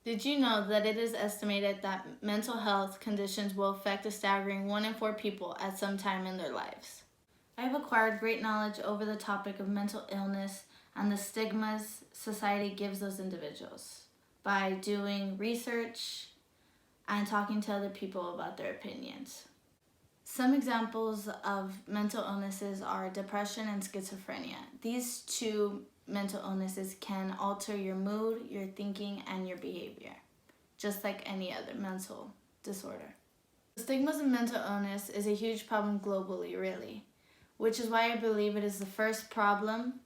Did you know that it is estimated that mental health conditions will affect a staggering 1 in 4 people at some time in their lives? I have acquired great knowledge over the topic of mental illness and the stigmas society gives those individuals by doing research and talking to other people about their opinions. Some examples of mental illnesses are depression and schizophrenia. These two mental illnesses can alter your mood, your thinking, and your behavior, just like any other mental disorder. The stigmas of mental illness is a huge problem globally, really, which is why I believe it is the first problem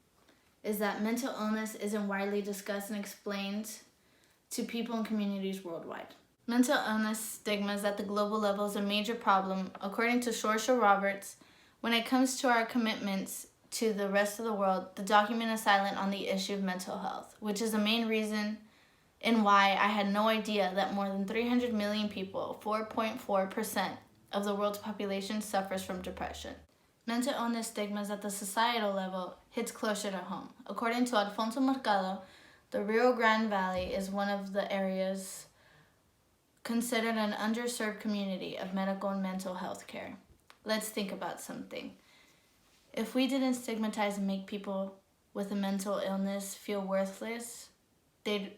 is that mental illness isn't widely discussed and explained to people in communities worldwide. Mental illness stigmas at the global level is a major problem, according to Saoirse Roberts. When it comes to our commitments to the rest of the world, the document is silent on the issue of mental health, which is the main reason in why I had no idea that more than 300 million people, 4.4% of the world's population, suffers from depression. Mental illness stigmas at the societal level hits closer to home. According to Alfonso Mercado, the Rio Grande Valley is one of the areas considered an underserved community of medical and mental health care. Let's think about something. If we didn't stigmatize and make people with a mental illness feel worthless, they'd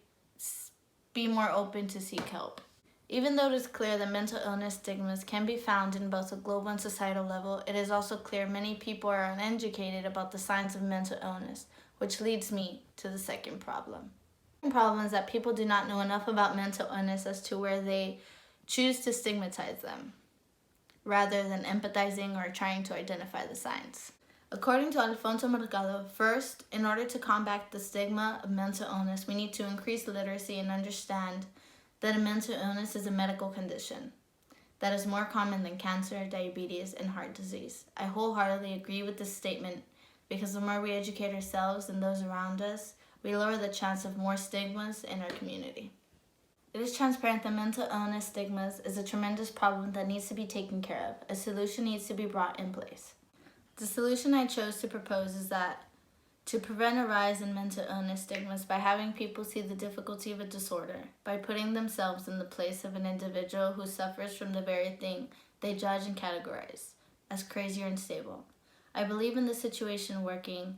be more open to seek help. Even though it is clear that mental illness stigmas can be found in both a global and societal level, it is also clear many people are uneducated about the signs of mental illness, which leads me to the second problem. The problem is that people do not know enough about mental illness as to where they choose to stigmatize them, rather than empathizing or trying to identify the signs. According to Alfonso Mercado, first, in order to combat the stigma of mental illness, we need to increase literacy and understand that a mental illness is a medical condition that is more common than cancer, diabetes, and heart disease. I wholeheartedly agree with this statement because the more we educate ourselves and those around us, we lower the chance of more stigmas in our community. It is transparent that mental illness stigmas is a tremendous problem that needs to be taken care of. A solution needs to be brought in place. The solution I chose to propose is that to prevent a rise in mental illness stigmas by having people see the difficulty of a disorder, by putting themselves in the place of an individual who suffers from the very thing they judge and categorize as crazy or unstable. I believe in this situation working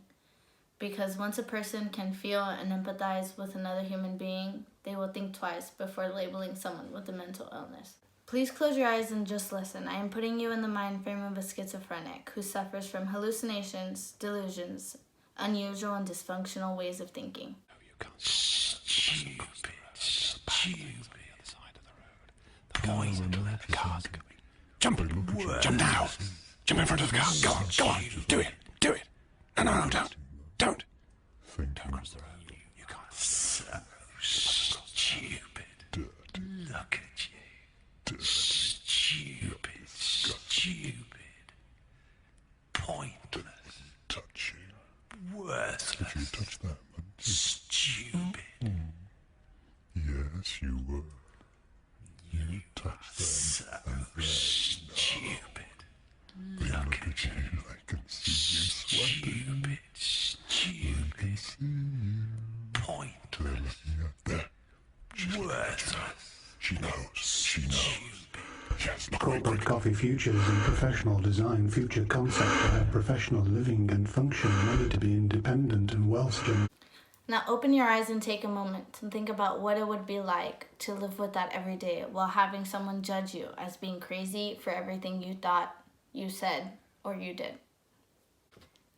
because once a person can feel and empathize with another human being, they will think twice before labeling someone with a mental illness. Please close your eyes and just listen. I am putting you in the mind frame of a schizophrenic who suffers from hallucinations, delusions, unusual and dysfunctional ways of thinking. Stupid. Pointless. Cars. Jump now. Jump in front of the car. Go on. Do it. No, don't. Don't cross the road. You can't. So stupid. Look at you. Stupid. Pointless. Touch you. Worthless. Did you touch that one? Stupid. Yes, you were. You touched them. So stupid. Look at you. I can see you sweating. Stupid. I can see you. Pointless. There. She's Worthless. She knows. Yes, look away. Corporate Coffee Futures and Professional Design Future Concept to have professional living and function, money to be independent and well-stimulated. Now open your eyes and take a moment and think about what it would be like to live with that every day while having someone judge you as being crazy for everything you thought, you said, or you did.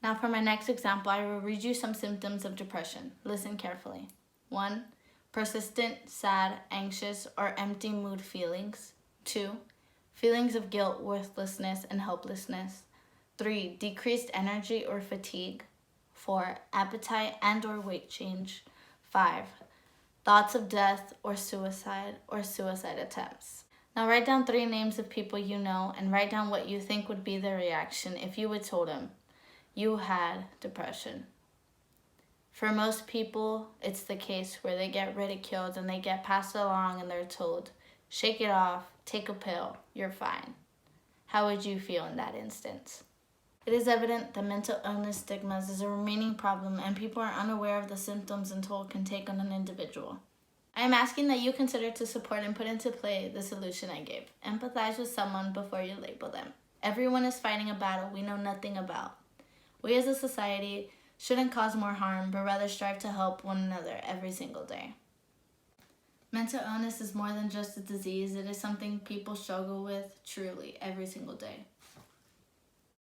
Now for my next example, I will read you some symptoms of depression. Listen carefully. 1. Persistent, sad, anxious, or empty mood feelings. 2. Feelings of guilt, worthlessness, and helplessness. 3. Decreased energy or fatigue. 4. Appetite and or weight change. 5. Thoughts of death or suicide attempts. Now write down 3 names of people you know and write down what you think would be their reaction if you would told them you had depression. For most people, it's the case where they get ridiculed and they get passed along and they're told, shake it off, take a pill, you're fine. How would you feel in that instance? It is evident that mental illness stigmas is a remaining problem and people are unaware of the symptoms and toll it can take on an individual. I am asking that you consider to support and put into play the solution I gave. Empathize with someone before you label them. Everyone is fighting a battle we know nothing about. We as a society shouldn't cause more harm, but rather strive to help one another every single day. Mental illness is more than just a disease. It is something people struggle with truly every single day.